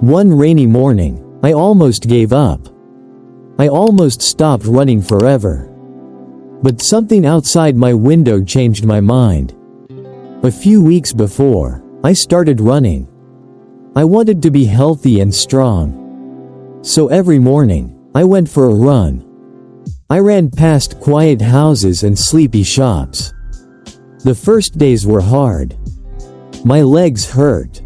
One rainy morning, I almost gave up. I almost stopped running forever. But something outside my window changed my mind. A few weeks before, I started running. I wanted to be healthy and strong. So every morning, I went for a run. I ran past quiet houses and sleepy shops. The first days were hard. My legs hurt.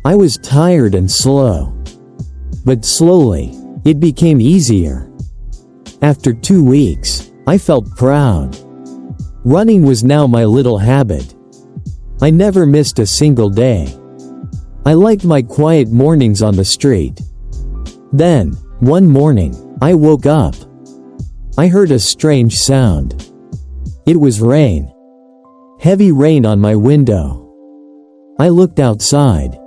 I was tired and slow. But slowly, it became easier. After 2 weeks, I felt proud. Running was now my little habit. I never missed a single day. I liked my quiet mornings on the street. Then, one morning, I woke up. I heard a strange sound. It was rain. Heavy rain on my window. I looked outside.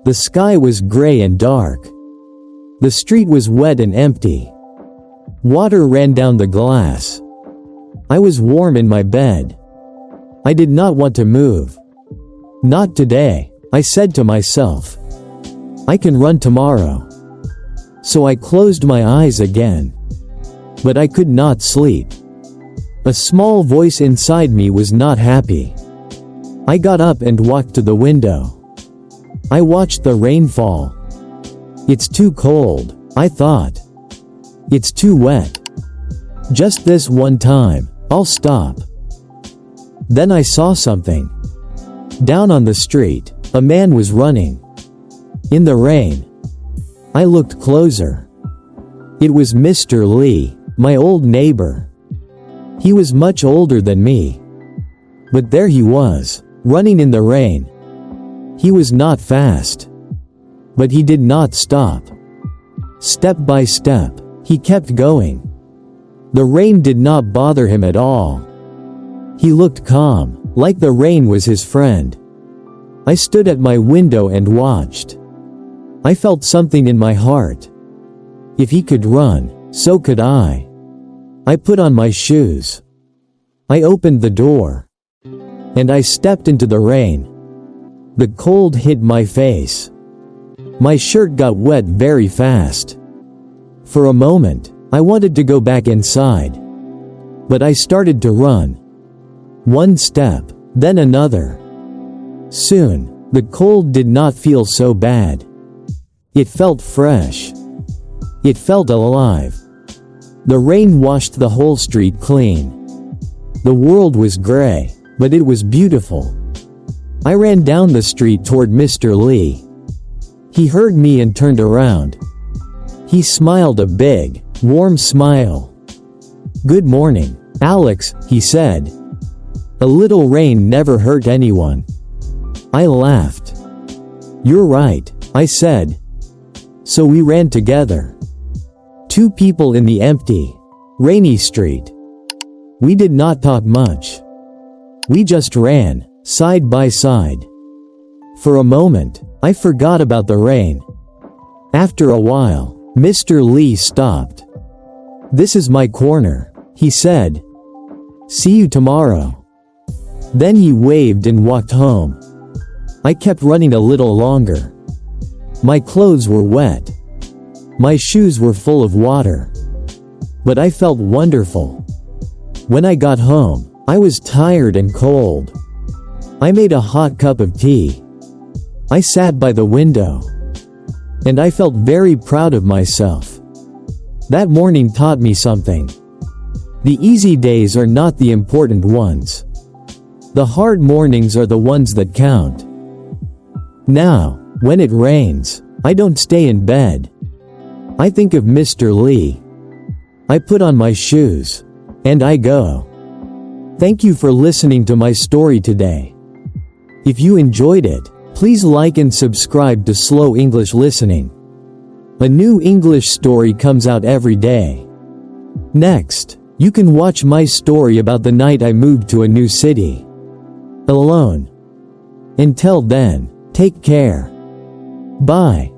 The sky was gray and dark. The street was wet and empty. Water ran down the glass. I was warm in my bed. I did not want to move. Not today, I said to myself. I can run tomorrow. So I closed my eyes again. But I could not sleep. A small voice inside me was not happy. I got up and walked to the window. I watched the rain fall. It's too cold, I thought. It's too wet. Just this one time, I'll stop. Then I saw something. Down on the street, a man was running. In the rain. I looked closer. It was Mr. Lee, my old neighbor. He was much older than me. But there he was, running in the rain. He was not fast. But he did not stop. Step by step, he kept going. The rain did not bother him at all. He looked calm, like the rain was his friend. I stood at my window and watched. I felt something in my heart. If he could run, so could I. I put on my shoes. I opened the door. And I stepped into the rain. The cold hit my face. My shirt got wet very fast. For a moment, I wanted to go back inside. But I started to run. One step, then another. Soon, the cold did not feel so bad. It felt fresh. It felt alive. The rain washed the whole street clean. The world was gray, but it was beautiful. I ran down the street toward Mr. Lee. He heard me and turned around. He smiled a big, warm smile. "Good morning, Alex," he said. "A little rain never hurt anyone." I laughed. "You're right," I said. So we ran together. Two people in the empty, rainy street. We did not talk much. We just ran, side by side. For a moment, I forgot about the rain. After a while, Mr. Lee stopped. "This is my corner," he said. "See you tomorrow." Then he waved and walked home. I kept running a little longer. My clothes were wet. My shoes were full of water. But I felt wonderful. When I got home, I was tired and cold. I made a hot cup of tea. I sat by the window. And I felt very proud of myself. That morning taught me something. The easy days are not the important ones. The hard mornings are the ones that count. Now, when it rains, I don't stay in bed. I think of Mr. Lee. I put on my shoes. And I go. Thank you for listening to my story today. If you enjoyed it, please like and subscribe to Slow English Listening. A new English story comes out every day. Next, you can watch my story about the night I moved to a new city. Alone. Until then, take care. Bye.